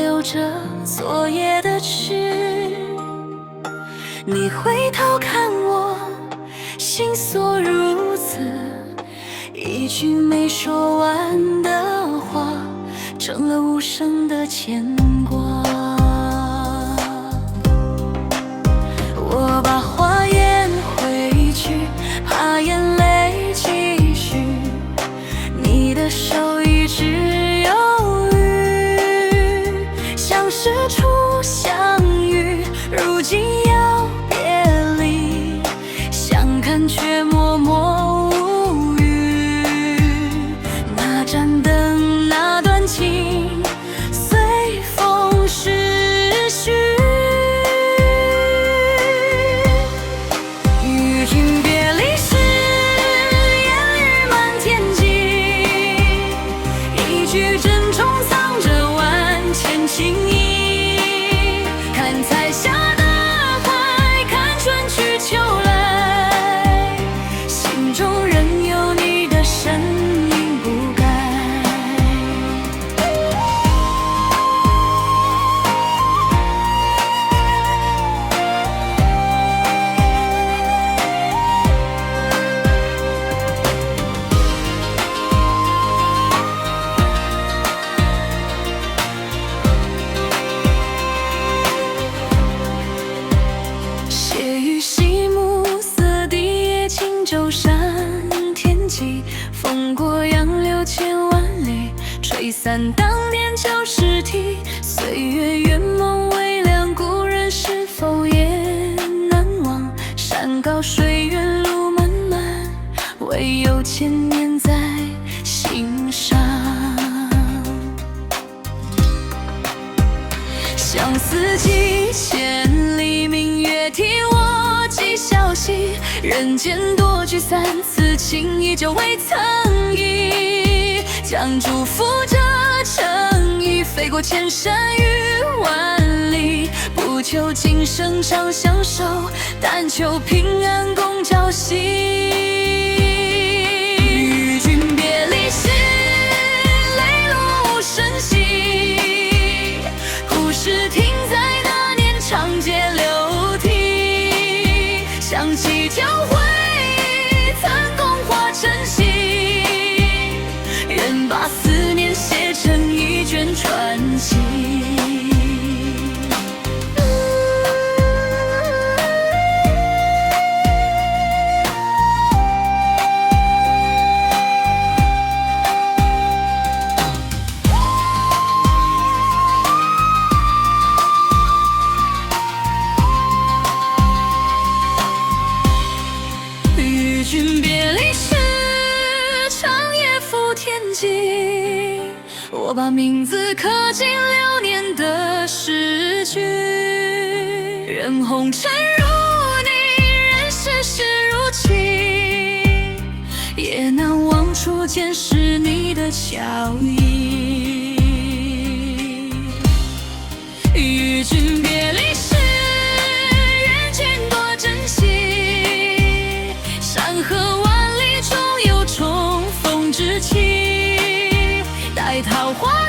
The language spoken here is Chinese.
留着昨夜的痴。你回头看我，心锁如此，一句没说完的话，成了无声的牵挂。我把话咽回去，怕眼泪继续，你的手一直犹豫，像是初相遇，如今要别离，相看却默默无语。那盏灯，那段情，随风逝去。与君别离时，烟雨满天际，一句珍重藏着万千情意。看彩霞的海，看春去秋来，心中仍有你的身影不改。斜雨细暮，色地夜轻舟山天际，风过杨柳千万里，吹散当年旧诗题。岁月圆梦微凉，故人是否也难忘？山高水远路漫漫，唯有千年在心上。相思几千里，明月替我寄消息。人间多聚散，此情依旧未曾移。将祝福这诚意，飞过千山与万里。不求今生长相守，但求平安共朝夕。与君别离时，泪落无声息，故事停在那年长街流涕。想起交汇，残红化成溪，人把思念写成一卷传奇。与君别离时，长夜赴天际，我把名字刻进流年的诗句。任红尘如你，任世事如棋，也难忘初见时你的俏意。与君别离时，愿君多珍惜，山河万里终有重逢之期。待桃花